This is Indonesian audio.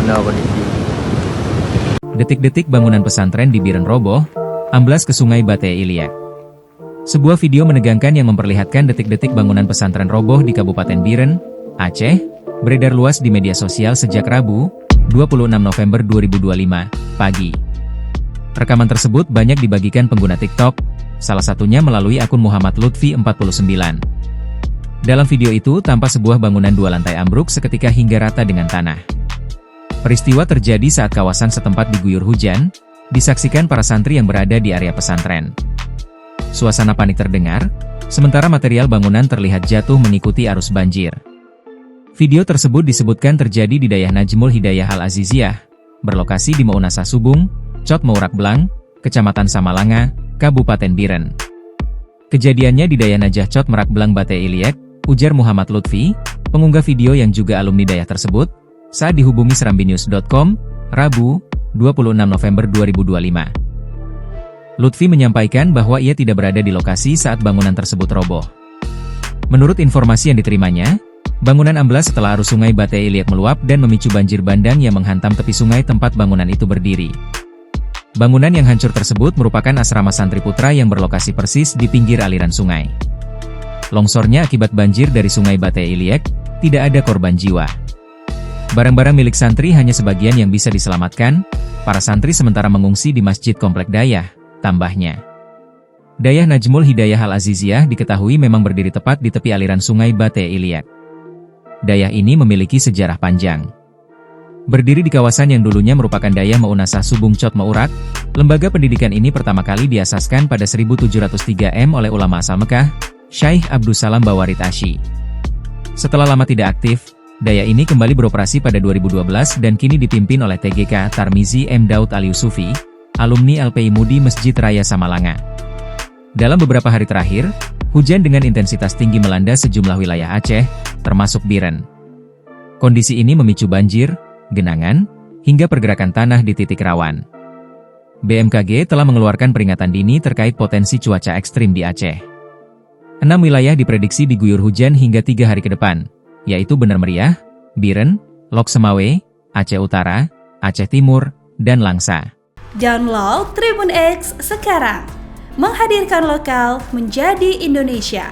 Now what is this? Detik-detik bangunan pesantren di Biren roboh, amblas ke Sungai Bate Iliak. Sebuah video menegangkan yang memperlihatkan detik-detik bangunan pesantren roboh di Kabupaten Biren, Aceh, beredar luas di media sosial sejak Rabu, 26 November 2025, pagi. Rekaman tersebut banyak dibagikan pengguna TikTok, salah satunya melalui akun Muhammad Lutfi 49. Dalam video itu tampak sebuah bangunan 2 lantai ambruk seketika hingga rata dengan tanah. Peristiwa terjadi saat kawasan setempat diguyur hujan, disaksikan para santri yang berada di area pesantren. Suasana panik terdengar, sementara material bangunan terlihat jatuh mengikuti arus banjir. Video tersebut disebutkan terjadi di Dayah Najmul Hidayah Al-Aziziyah, berlokasi di Maunasa Subung, Cot Maurak Blang, Kecamatan Samalanga, Kabupaten Biren. Kejadiannya di Dayah Najah Cot Merak Blang Bate Iliak, ujar Muhammad Lutfi, pengunggah video yang juga alumni Dayah tersebut, saat dihubungi serambinews.com, Rabu, 26 November 2025. Lutfi menyampaikan bahwa ia tidak berada di lokasi saat bangunan tersebut roboh. Menurut informasi yang diterimanya, bangunan amblas setelah arus Sungai Bate Iliak meluap dan memicu banjir bandang yang menghantam tepi sungai tempat bangunan itu berdiri. Bangunan yang hancur tersebut merupakan asrama santri putra yang berlokasi persis di pinggir aliran sungai. Longsornya akibat banjir dari Sungai Bate Iliak, tidak ada korban jiwa. Barang-barang milik santri hanya sebagian yang bisa diselamatkan, para santri sementara mengungsi di Masjid Komplek Dayah, tambahnya. Dayah Najmul Hidayah Al-Aziziyah diketahui memang berdiri tepat di tepi aliran Sungai Bate Iliak. Dayah ini memiliki sejarah panjang. Berdiri di kawasan yang dulunya merupakan Dayah Maunasa Subung Cot Maurak, lembaga pendidikan ini pertama kali diasaskan pada 1703 oleh ulama asal Mekah, Syekh Abdussalam Bawarid Asy. Setelah lama tidak aktif, Dayah ini kembali beroperasi pada 2012 dan kini dipimpin oleh TGK Tarmizi M. Daud Al-Yusufi, alumni LPI Mudi Masjid Raya Samalanga. Dalam beberapa hari terakhir, hujan dengan intensitas tinggi melanda sejumlah wilayah Aceh, termasuk Biren. Kondisi ini memicu banjir, genangan, hingga pergerakan tanah di titik rawan. BMKG telah mengeluarkan peringatan dini terkait potensi cuaca ekstrim di Aceh. 6 wilayah diprediksi diguyur hujan hingga 3 hari ke depan, yaitu Bener Meriah, Biren, Lok Semawe, Aceh Utara, Aceh Timur, dan Langsa. Download Tribun X sekarang, menghadirkan lokal menjadi Indonesia.